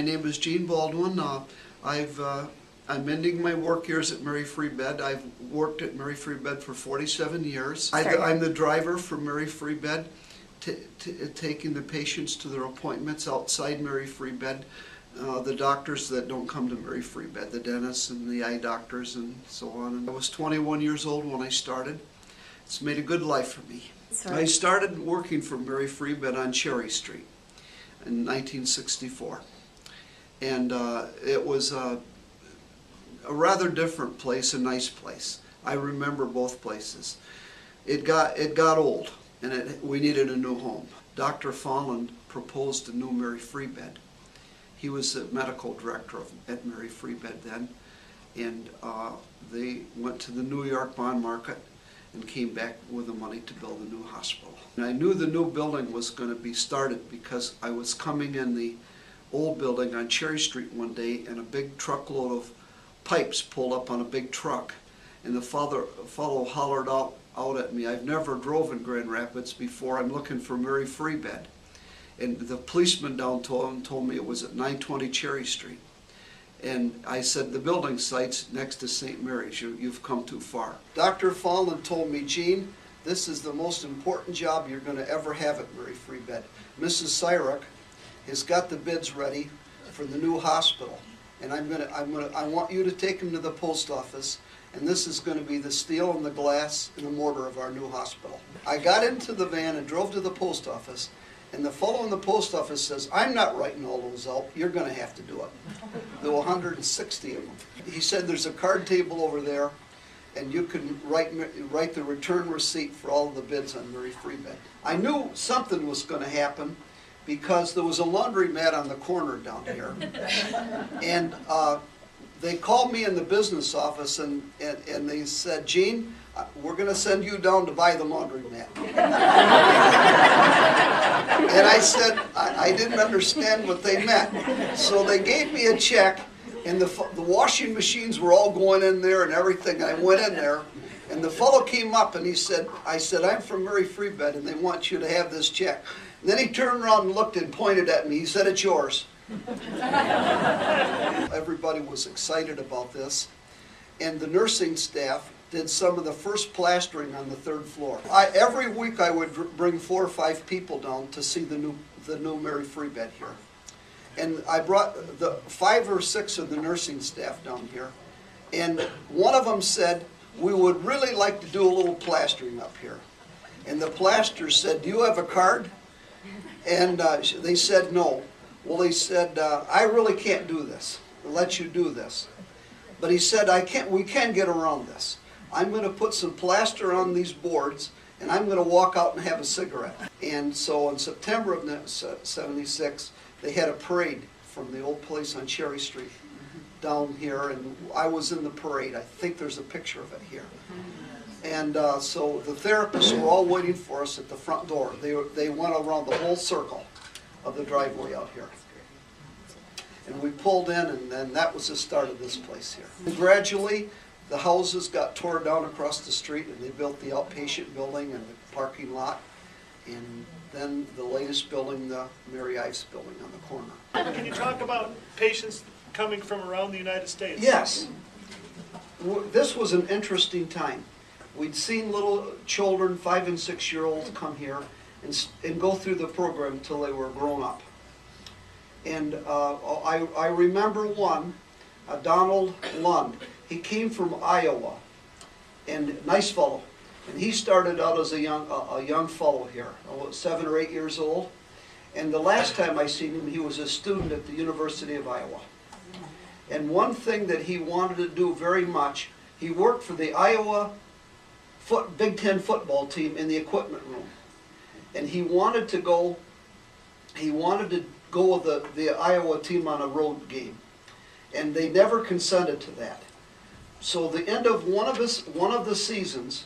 My name is Gene Baldwin. I'm ending my work years at Mary Free Bed. I've worked at Mary Free Bed for 47 years. I'm the driver for Mary Free Bed, taking the patients to their appointments outside Mary Free Bed. The doctors that don't come to Mary Free Bed, the dentists and the eye doctors and so on. And I was 21 years old when I started. It's made a good life for me. I started working for Mary Free Bed on Cherry Street in 1964. And it was a rather different place, a nice place. I remember both places. It got old, and we needed a new home. Dr. Folland proposed a new Mary Free Bed. He was the medical director at Mary Free Bed then, and they went to the New York bond market and came back with the money to build a new hospital. And I knew the new building was going to be started because I was coming in the old building on Cherry Street one day, and a big truckload of pipes pulled up on a big truck, and the fellow hollered out at me, "I've never drove in Grand Rapids before. I'm looking for Mary Free Bed." And the policeman down told me it was at 920 Cherry Street. And I said, "The building site's next to St. Mary's. You've come too far." Dr. Folland told me, "Gene, this is the most important job you're going to ever have at Mary Free Bed. Mrs. Cyrick has got the bids ready for the new hospital, and I want you to take them to the post office, and this is going to be the steel and the glass and the mortar of our new hospital." I got into the van and drove to the post office, and the fellow in the post office says, "I'm not writing all those out. You're going to have to do it." There were 160 of them. He said, "There's a card table over there, and you can write the return receipt for all of the bids on Mary Free Bed." I knew something was going to happen because there was a laundromat on the corner down here. And they called me in the business office and they said, "Gene, we're going to send you down to buy the laundromat." And I said, I didn't understand what they meant. So they gave me a check, and the washing machines were all going in there and everything. And I went in there, and the fellow came up and he said, I said, "I'm from Mary Free Bed, and they want you to have this check." And then he turned around and looked and pointed at me. He said, "It's yours." Everybody was excited about this, and the nursing staff did some of the first plastering on the third floor. Every week I would bring 4 or 5 people down to see the new Mary Free Bed here. And I brought the 5 or 6 of the nursing staff down here, and one of them said, "We would really like to do a little plastering up here." And the plaster said, "Do you have a card?" And they said no. Well, he said, "I really can't do this. I'll let you do this." But he said, we can get around this. I'm going to put some plaster on these boards, and I'm going to walk out and have a cigarette." And so in September of '76, they had a parade from the old place on Cherry Street down here, and I was in the parade. I think there's a picture of it here. And so the therapists were all waiting for us at the front door. They went around the whole circle of the driveway out here. And we pulled in, and then that was the start of this place here. And gradually, the houses got torn down across the street, and they built the outpatient building and the parking lot. And then the latest building, the Mary Ives building on the corner. Can you talk about patients coming from around the United States? Yes. This was an interesting time. We'd seen little children, 5- and 6-year-olds, come here and go through the program until they were grown up. And I remember one, Donald Lund. He came from Iowa, and nice fellow. And he started out as a young fellow here, 7 or 8 years old. And the last time I seen him, he was a student at the University of Iowa. And one thing that he wanted to do very much, he worked for the Iowa Big Ten football team in the equipment room. And he wanted to go with the Iowa team on a road game. And they never consented to that. So the end of one of the seasons,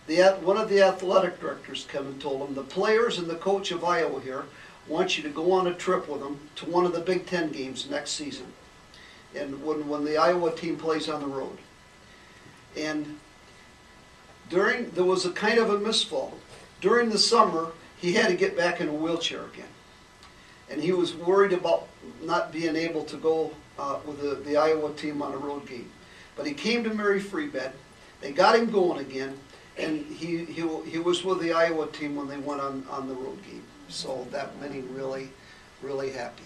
one of the athletic directors came and told him, "The players and the coach of Iowa here want you to go on a trip with them to one of the Big Ten games next season, and when the Iowa team plays on the road." And there was a kind of a misfall. During the summer, he had to get back in a wheelchair again. and he was worried about not being able to go with the Iowa team on a road game. But he came to Mary Free Bed. They got him going again, and he was with the Iowa team when they went on the road game. So that made him really, really happy.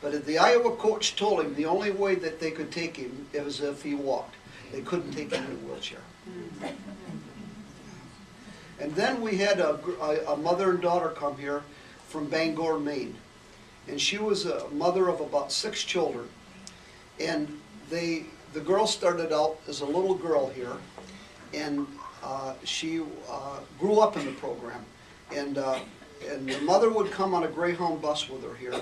But the Iowa coach told him the only way that they could take him was if he walked. They couldn't take him in a wheelchair. And then we had a mother and daughter come here from Bangor, Maine. And she was a mother of about 6 children. And the girl started out as a little girl here, and she grew up in the program. And the mother would come on a Greyhound bus with her here,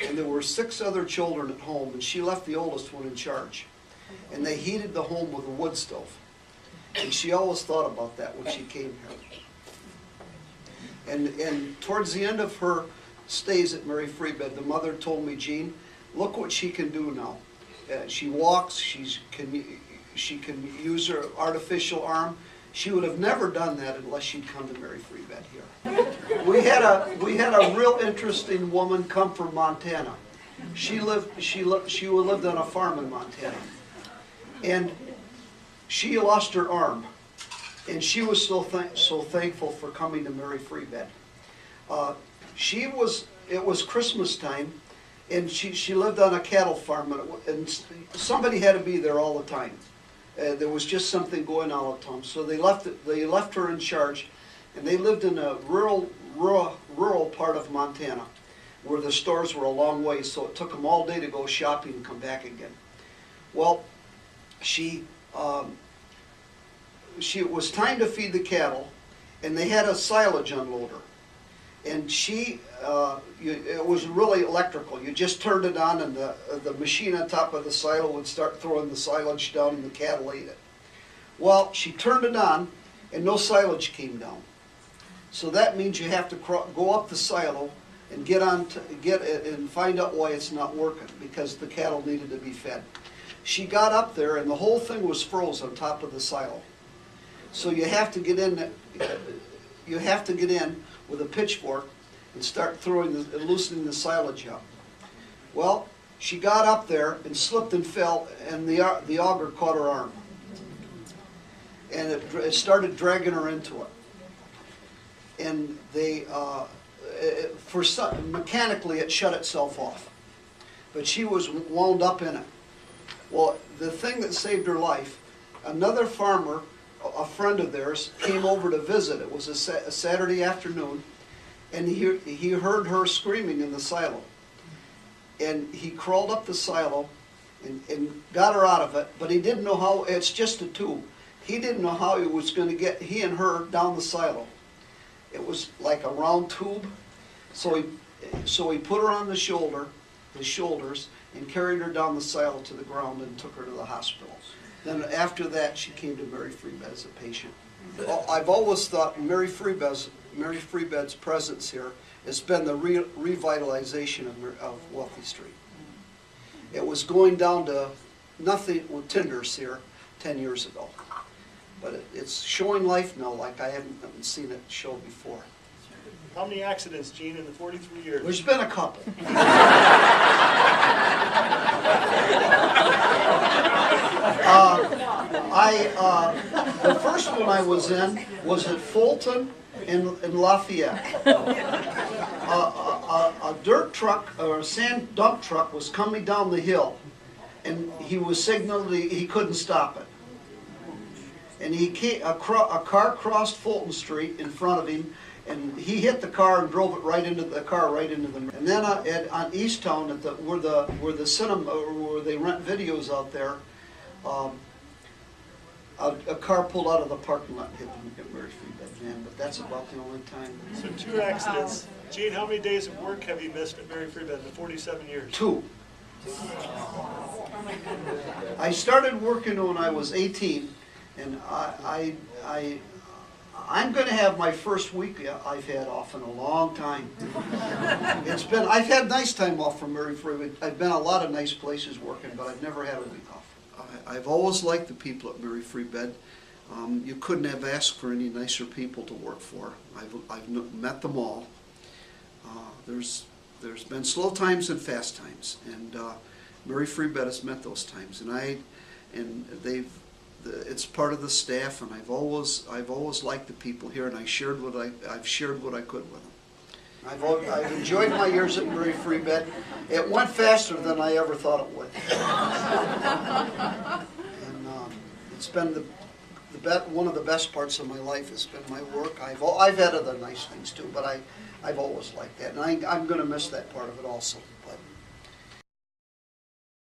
and there were 6 other children at home, and she left the oldest one in charge. And they heated the home with a wood stove. And she always thought about that when she came here. And towards the end of her stays at Mary Free Bed, the mother told me, Gene, look what she can do now. She walks, she can use her artificial arm. She would have never done that unless she'd come to Mary Free Bed here. We had a real interesting woman come from Montana. She lived on a farm in Montana, and she lost her arm, and she was so thankful for coming to Mary Free Bed. It was Christmas time, and she lived on a cattle farm, and somebody had to be there all the time. There was just something going on all the time, so they left her in charge, and they lived in a rural part of Montana, where the stores were a long way, so it took them all day to go shopping and come back again. Well, it was time to feed the cattle, and they had a silage unloader. And it was really electrical. You just turned it on, and the machine on top of the silo would start throwing the silage down, and the cattle ate it. Well, she turned it on, and no silage came down. So that means you have to go up the silo and get it and find out why it's not working, because the cattle needed to be fed. She got up there, and the whole thing was froze on top of the silo. So you have to get in. With a pitchfork and start loosening the silage up. Well, she got up there and slipped and fell, and the auger caught her arm, and it started dragging her into it. And mechanically it shut itself off, but she was wound up in it. Well, the thing that saved her life, another farmer, a friend of theirs, came over to visit. It was a Saturday afternoon, and he heard her screaming in the silo. And he crawled up the silo and got her out of it, but he didn't know how. It's just a tube. He didn't know how he was going to get he and her down the silo. It was like a round tube, so he put her on his shoulders, and carried her down the silo to the ground and took her to the hospital. Then after that, she came to Mary Free Bed as a patient. I've always thought Mary Free Bed's presence here has been the revitalization of Wealthy Street. It was going down to nothing with tinders here 10 years ago. But it's showing life now like I haven't seen it show before. How many accidents, Gene, in the 43 years? There's been a couple. The first one I was in was at Fulton in Lafayette. A dirt truck or a sand dump truck was coming down the hill, and he was signaling he couldn't stop it. And a car crossed Fulton Street in front of him, and he hit the car and drove it right into the And then on East Town, where the cinema, where they rent videos out there, a car pulled out of the parking lot and hit Mary Free Bed, man. But that's about the only time. So 2 accidents. Gene, how many days of work have you missed at Mary Free Bed in the 47 years? 2. I started working when I was 18, and I'm going to have my first week I've had off in a long time. I've had nice time off from Mary Free Bed. I've been a lot of nice places working, but I've never had a week off. I've always liked the people at Mary Free Bed. You couldn't have asked for any nicer people to work for. I've met them all. There's been slow times and fast times, and Mary Free Bed has met those times, it's part of the staff, and I've always liked the people here, and I've shared what I could with them. I've enjoyed my years at Mary Free Bed. It went faster than I ever thought it would. And it's been one of the best parts of my life has been my work. I've had other nice things too, but I've always liked that, and I'm going to miss that part of it also. But